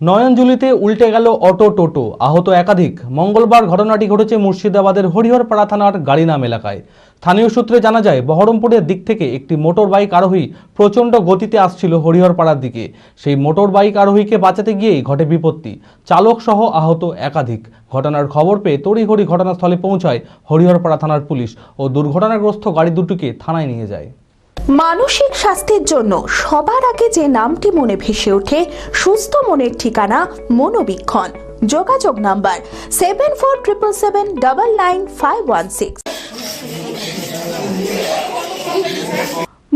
নয়নজুলিতে উল্টে গেল অটো টোটো, আহত একাধিক। মঙ্গলবার ঘটনাটি ঘটেছে মুর্শিদাবাদের হরিহরপাড়া থানার গাড়িনাম এলাকায়। স্থানীয় সূত্রে জানা যায়, বহরমপুরের দিক থেকে একটি মোটর বাইক আরোহী প্রচণ্ড গতিতে আসছিল হরিহরপাড়ার দিকে। সেই মোটর বাইক আরোহীকে বাঁচাতে গিয়েই ঘটে বিপত্তি। চালক সহ আহত একাধিক। ঘটনার খবর পেয়ে তড়িঘড়ি ঘটনাস্থলে পৌঁছায় হরিহরপাড়া থানার পুলিশ ও দুর্ঘটনাগ্রস্ত গাড়ি দুটিকে থানায় নিয়ে যায়। মানসিক স্বাস্থ্যের জন্য সবার আগে যে নামটি মনে ভেসে ওঠে, সুস্থ মনের ঠিকানা মনোবীক্ষণ। যোগাযোগ নাম্বার 7477799516।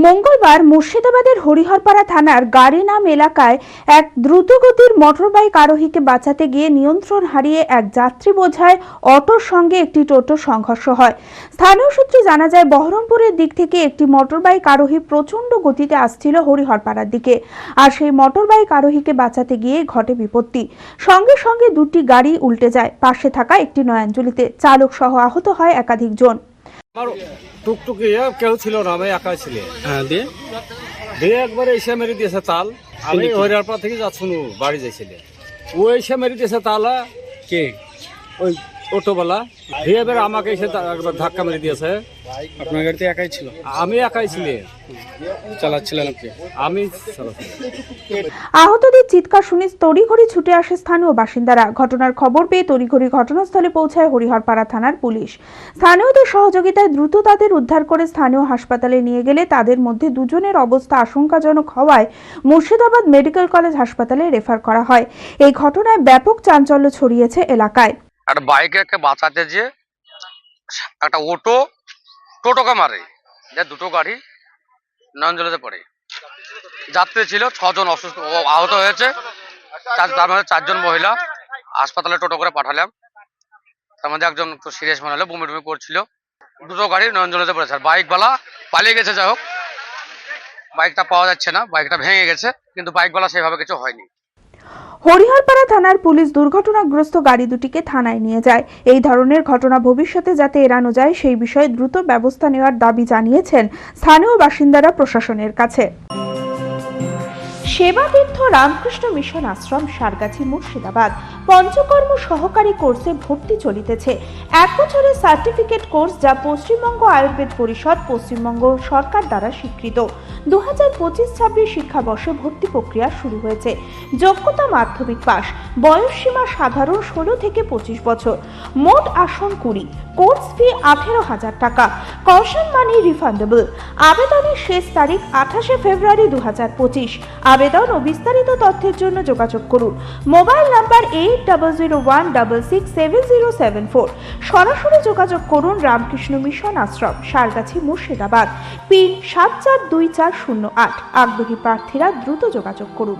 মঙ্গলবার মুর্শিদাবাদের হরিহরপাড়া থানার গাড়িনাম এলাকায় এক দ্রুতগতির মোটরবাইক আরোহীকে বাঁচাতে গিয়ে নিয়ন্ত্রণ হারিয়ে এক যাত্রী বোঝাই অটোর সঙ্গে একটি টোটোর সংঘর্ষ হয়। স্থানীয় সূত্রে জানা যায়, বহরমপুরের দিক থেকে একটি মোটরবাইক আরোহী প্রচণ্ড গতিতে আসছিল হরিহরপাড়ার দিকে। আর সেই মোটরবাইক আরোহীকে বাঁচাতে গিয়ে ঘটে বিপত্তি। সঙ্গে সঙ্গে দুটি গাড়ি উল্টে যায়। পাশে থাকা একটি নয়নজুলিতে চালক সহ আহত হয় একাধিক জন। টুকটুকি কেউ ছিল না, আমি একাই ছিল। হ্যাঁ, দিয়ে একবারে এসে মেরে দিয়েছে তাল। আমি হরিহরপাড়া থেকে যাচ্ছি বাড়ি যাইছিলে, ও এসে মেরে দিয়েছে তালা। কে? ওই অটোওয়ালা। দিয়ে এবার আমাকে এসে একবার ধাক্কা মেরে দিয়েছে। আপনার গাড়িতে একাই ছিল? আমি একাই ছিল। চালাচ্ছিলেন আপনি? আমি। আহতদের চিৎকার শুনে তড়িঘড়ি ছুটে আসে স্থানীয় বাসিন্দারা। ঘটনার খবর পেয়ে তড়িঘড়ি ঘটনাস্থলে পৌঁছায় হরিহরপাড়া থানার পুলিশ। স্থানীয়দের সহযোগিতায় দ্রুত তাদের উদ্ধার করে স্থানীয় হাসপাতালে নিয়ে গেলে তাদের মধ্যে দুজনের অবস্থা আশঙ্কাজনক হওয়ায় মুর্শিদাবাদ মেডিকেল কলেজ হাসপাতালে রেফার করা হয়। এই ঘটনায় ব্যাপক চাঞ্চল্য ছড়িয়েছে এলাকায়। একটা বাইকে বাঁচাতে যে একটা টোটোকে মারে, দুটো গাড়ি নয়নজলিতে পড়ে। যাত্রী ছিল 6 জন অসুস্থ আহত হয়েছে, তার মধ্যে 4 জন মহিলা। হাসপাতালে টোটো করে পাঠালাম। তার মধ্যে একজন একটু সিরিয়াস মনে হলো, বমি টুমি করছিল। দুটো গাড়ি নয়নজলিতে পড়েছে। আর বাইকওয়ালা পালিয়ে গেছে। যাই হোক, বাইকটা পাওয়া যাচ্ছে না, বাইকটা ভেঙে গেছে, কিন্তু বাইকওয়ালা সেভাবে কিছু হয়নি। হরিহরপাড়া থানার পুলিশ দুর্ঘটনাগ্রস্ত গাড়ি দুটিকে থানায় নিয়ে যায়। এই ধরনের ঘটনা ভবিষ্যতে যাতে এড়ানো যায় সেই বিষয়ে দ্রুত ব্যবস্থা নেওয়ার দাবি জানিয়েছেন স্থানীয় বাসিন্দারা প্রশাসনের কাছে। সেবাতীর্থ রামকৃষ্ণ মিশন আশ্রম, সারগাছি, মুর্শিদাবাদ পঞ্চকর্ম সহকারী কোর্সে ভর্তি চলিতেছে। 1 বছরের সার্টিফিকেট কোর্স, যা পশ্চিমবঙ্গ আয়ুর্বেদ পরিষদ, পশ্চিমবঙ্গ সরকার দ্বারা স্বীকৃত। 2025-26 শিক্ষাবর্ষে ভর্তি প্রক্রিয়া শুরু হয়েছে। যোগ্যতা মাধ্যমিক পাস। বয়স সীমা সাধারণ 16 থেকে 25 বছর। মোট আসন 20। কোর্স ফি 18,000 টাকা। কশন মানি রিফান্ডেবল। আবেদনের শেষ তারিখ 28 ফেব্রুয়ারি 2025। আবেদন ও বিস্তারিত তথ্যের জন্য যোগাযোগ করুন। Mobile number 8001667074। সরাসরি যোগাযোগ করুন রামকৃষ্ণ মিশন আশ্রম, সারগাছি, মুর্শিদাবাদ। পিন 742408। আগ্রহী প্রার্থীরা দ্রুত যোগাযোগ করুন।